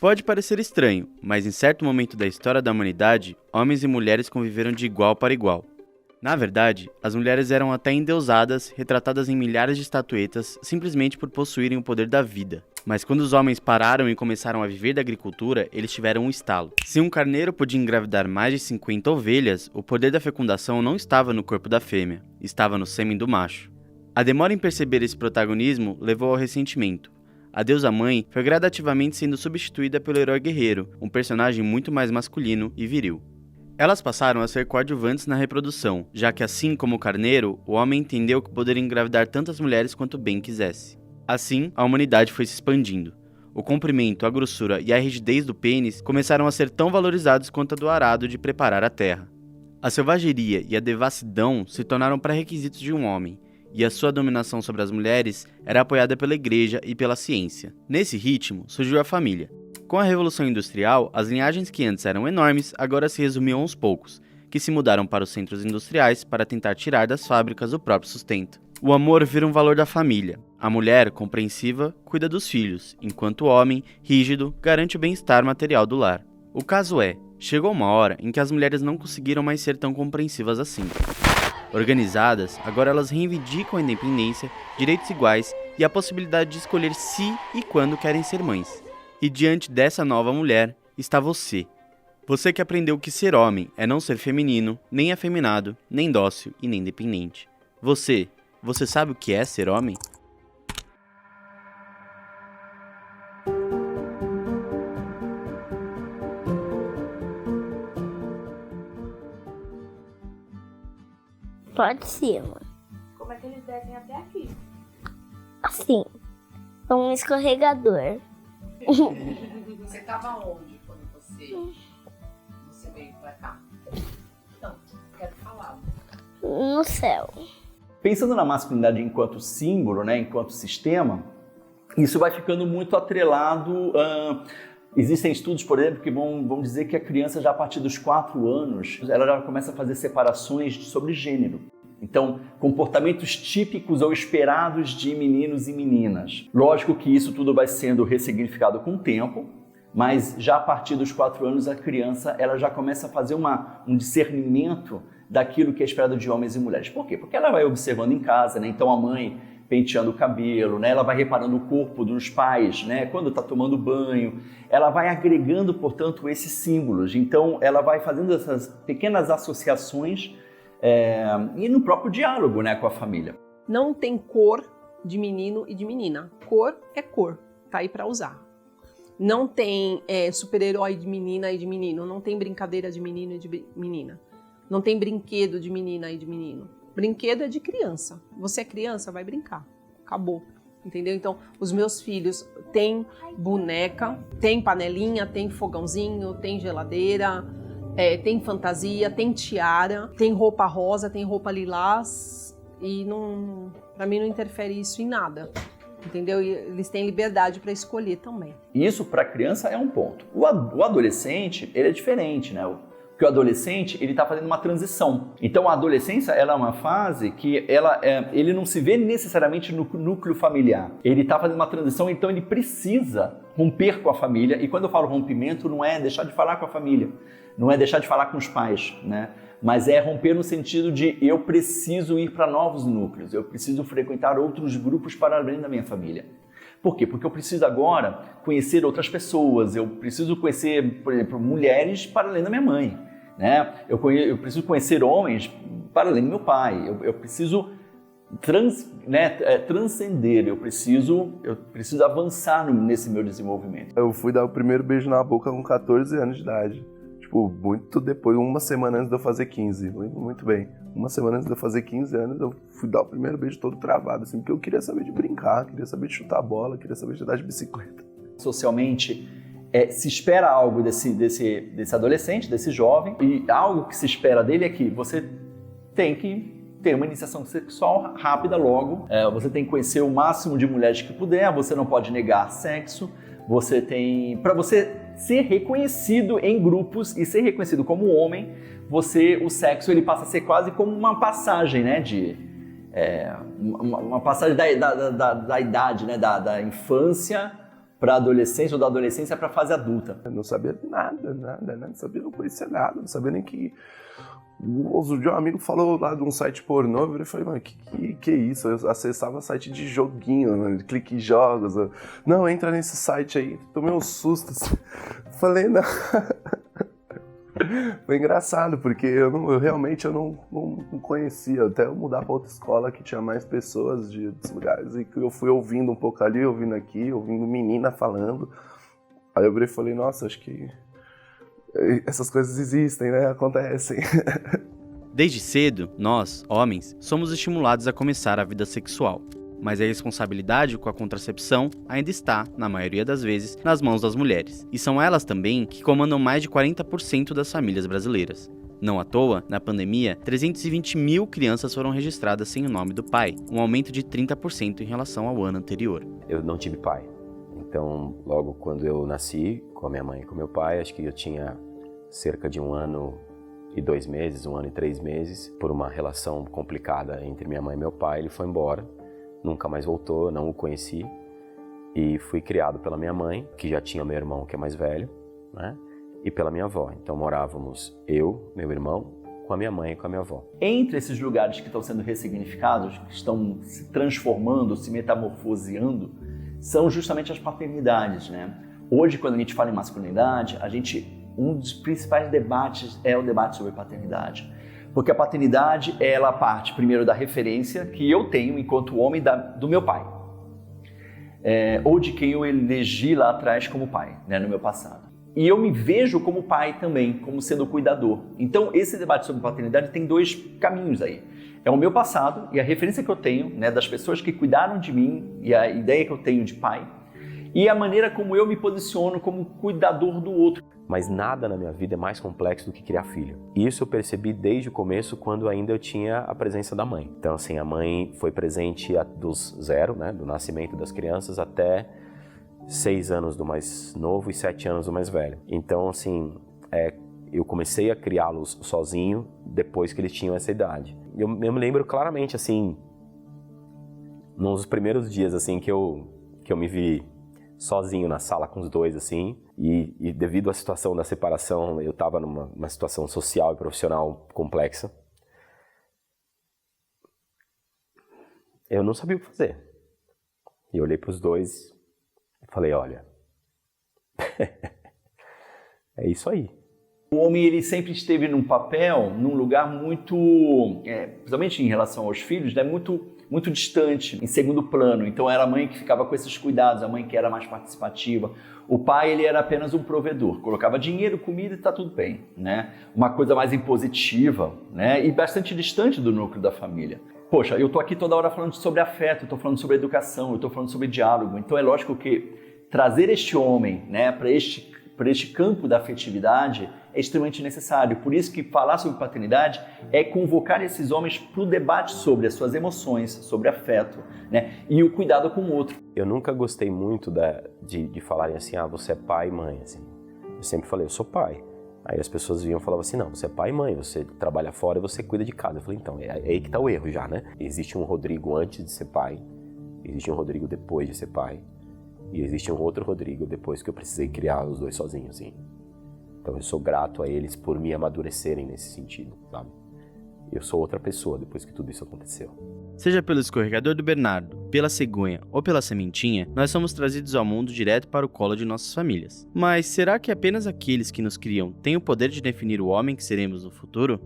Pode parecer estranho, mas em certo momento da história da humanidade, homens e mulheres conviveram de igual para igual. Na verdade, as mulheres eram até endeusadas, retratadas em milhares de estatuetas, simplesmente por possuírem o poder da vida. Mas quando os homens pararam e começaram a viver da agricultura, eles tiveram um estalo. Se um carneiro podia engravidar mais de 50 ovelhas, o poder da fecundação não estava no corpo da fêmea, estava no sêmen do macho. A demora em perceber esse protagonismo levou ao ressentimento. A deusa mãe foi gradativamente sendo substituída pelo herói guerreiro, um personagem muito mais masculino e viril. Elas passaram a ser coadjuvantes na reprodução, já que assim como o carneiro, o homem entendeu que poderia engravidar tantas mulheres quanto bem quisesse. Assim, a humanidade foi se expandindo. O comprimento, a grossura e a rigidez do pênis começaram a ser tão valorizados quanto a do arado de preparar a terra. A selvageria e a devassidão se tornaram pré-requisitos de um homem, e a sua dominação sobre as mulheres era apoiada pela igreja e pela ciência. Nesse ritmo, surgiu a família. Com a Revolução Industrial, as linhagens que antes eram enormes agora se resumiam aos poucos, que se mudaram para os centros industriais para tentar tirar das fábricas o próprio sustento. O amor vira um valor da família. A mulher, compreensiva, cuida dos filhos, enquanto o homem, rígido, garante o bem-estar material do lar. O caso é, chegou uma hora em que as mulheres não conseguiram mais ser tão compreensivas assim. Organizadas, agora elas reivindicam a independência, direitos iguais e a possibilidade de escolher se e quando querem ser mães. E diante dessa nova mulher, está você. Você que aprendeu que ser homem é não ser feminino, nem afeminado, nem dócil e nem dependente. Você sabe o que é ser homem? Pode ser, mano. Como é que eles descem até aqui? Assim, um escorregador. Você estava onde quando você veio pra cá? Não, quero falar. No céu. Pensando na masculinidade enquanto símbolo, né, enquanto sistema, isso vai ficando muito atrelado. Existem estudos, por exemplo, que vão dizer que a criança, já a partir dos 4 anos, ela já começa a fazer separações sobre gênero. Então, comportamentos típicos ou esperados de meninos e meninas. Lógico que isso tudo vai sendo ressignificado com o tempo, mas já a partir dos 4 anos a criança ela já começa a fazer um discernimento daquilo que é esperado de homens e mulheres. Por quê? Porque ela vai observando em casa, né? Então a mãe penteando o cabelo, né? Ela vai reparando o corpo dos pais, né? Quando está tomando banho, ela vai agregando, portanto, esses símbolos. Então ela vai fazendo essas pequenas associações e no próprio diálogo, né, com a família. Não tem cor de menino e de menina. Cor é cor, tá aí para usar. Não tem super-herói de menina e de menino. Não tem brincadeira de menino e de menina. Não tem brinquedo de menina e de menino. Brinquedo é de criança. Você é criança, vai brincar. Acabou. Entendeu? Então, os meus filhos têm boneca, tem panelinha, tem fogãozinho, tem geladeira, tem fantasia, tem tiara, tem roupa rosa, tem roupa lilás e para mim não interfere isso em nada. Entendeu? E eles têm liberdade para escolher também. Isso para a criança é um ponto. O adolescente, ele é diferente, né? Porque o adolescente, ele está fazendo uma transição. Então a adolescência, ela é uma fase que ele não se vê necessariamente no núcleo familiar. Ele está fazendo uma transição, então ele precisa romper com a família. E quando eu falo rompimento, não é deixar de falar com a família, não é deixar de falar com os pais, né? Mas é romper no sentido de eu preciso ir para novos núcleos, eu preciso frequentar outros grupos para além da minha família. Por quê? Porque eu preciso agora conhecer outras pessoas, eu preciso conhecer, por exemplo, mulheres para além da minha mãe, né? Eu preciso conhecer homens para além do meu pai, eu preciso transcender, eu preciso avançar nesse meu desenvolvimento. Eu fui dar o primeiro beijo na boca com 14 anos de idade. Muito depois, uma semana antes de eu fazer 15, muito bem. Uma semana antes de eu fazer 15 anos, eu fui dar o primeiro beijo todo travado, assim, porque eu queria saber de brincar, queria saber de chutar bola, queria saber de andar de bicicleta. Socialmente, se espera algo desse adolescente, desse jovem, e algo que se espera dele é que você tem que ter uma iniciação sexual rápida logo, você tem que conhecer o máximo de mulheres que puder, você não pode negar sexo, para você ser reconhecido em grupos e ser reconhecido como homem, o sexo ele passa a ser quase como uma passagem, né, uma passagem da idade, né, da infância para a adolescência ou da adolescência para a fase adulta. Eu não sabia nada, não sabia, não conhecia nada, não sabia nem que... Outro dia um amigo falou lá de um site pornô, eu falei, mano, que é isso? Eu acessava site de joguinho, mano, clique em jogos. Não, entra nesse site aí. Tomei um susto. Falei, não... Foi engraçado, porque eu realmente não conhecia, até eu mudar para outra escola que tinha mais pessoas de outros lugares, e que eu fui ouvindo um pouco ali, ouvindo aqui, ouvindo menina falando, aí eu falei, nossa, acho que essas coisas existem, né, acontecem. Desde cedo, nós, homens, somos estimulados a começar a vida sexual. Mas a responsabilidade com a contracepção ainda está, na maioria das vezes, nas mãos das mulheres. E são elas também que comandam mais de 40% das famílias brasileiras. Não à toa, na pandemia, 320 mil crianças foram registradas sem o nome do pai, um aumento de 30% em relação ao ano anterior. Eu não tive pai. Então, logo quando eu nasci, com a minha mãe e com meu pai, acho que eu tinha cerca de 1 ano e 2 meses, 1 ano e 3 meses, por uma relação complicada entre minha mãe e meu pai, ele foi embora. Nunca mais voltou, não o conheci, e fui criado pela minha mãe, que já tinha meu irmão que é mais velho, né? E pela minha avó. Então morávamos eu, meu irmão, com a minha mãe e com a minha avó. Entre esses lugares que estão sendo ressignificados, que estão se transformando, se metamorfoseando, são justamente as paternidades, né? Hoje, quando a gente fala em masculinidade, um dos principais debates é o debate sobre paternidade. Porque a paternidade, ela parte primeiro da referência que eu tenho enquanto homem do meu pai. Ou de quem eu elegi lá atrás como pai, né, no meu passado. E eu me vejo como pai também, como sendo cuidador. Então, esse debate sobre paternidade tem 2 caminhos aí. É o meu passado e a referência que eu tenho, né, das pessoas que cuidaram de mim e a ideia que eu tenho de pai. E a maneira como eu me posiciono como cuidador do outro. Mas nada na minha vida é mais complexo do que criar filho. Isso eu percebi desde o começo, quando ainda eu tinha a presença da mãe. Então, assim, a mãe foi presente dos 0, né, do nascimento das crianças, até 6 anos do mais novo e 7 anos do mais velho. Então, assim, eu comecei a criá-los sozinho depois que eles tinham essa idade. Eu me lembro claramente, assim, nos primeiros dias, assim, que eu me vi sozinho na sala com os 2, assim, e devido à situação da separação, eu estava numa situação social e profissional complexa. Eu não sabia o que fazer. E eu olhei para os 2 e falei, olha, é isso aí. O homem, ele sempre esteve num papel, num lugar muito, principalmente em relação aos filhos, né, muito distante, em segundo plano. Então era a mãe que ficava com esses cuidados, a mãe que era mais participativa. O pai, ele era apenas um provedor, colocava dinheiro, comida e tá tudo bem, né? Uma coisa mais impositiva, né? E bastante distante do núcleo da família. Poxa, eu tô aqui toda hora falando sobre afeto, eu tô falando sobre educação, eu tô falando sobre diálogo. Então é lógico que trazer este homem, né, para este campo da afetividade é extremamente necessário. Por isso que falar sobre paternidade é convocar esses homens para o debate sobre as suas emoções, sobre afeto, né? E o cuidado com o outro. Eu nunca gostei muito de falarem assim, você é pai e mãe. Assim. Eu sempre falei, eu sou pai. Aí as pessoas vinham e falavam assim, não, você é pai e mãe, você trabalha fora e você cuida de casa. Eu falei, então, é aí que está o erro já, né? Existe um Rodrigo antes de ser pai, existe um Rodrigo depois de ser pai, e existe um outro Rodrigo depois que eu precisei criar os 2 sozinhos, assim. Então eu sou grato a eles por me amadurecerem nesse sentido, sabe? Eu sou outra pessoa depois que tudo isso aconteceu. Seja pelo escorregador do Bernardo, pela cegonha ou pela sementinha, nós somos trazidos ao mundo direto para o colo de nossas famílias. Mas será que apenas aqueles que nos criam têm o poder de definir o homem que seremos no futuro?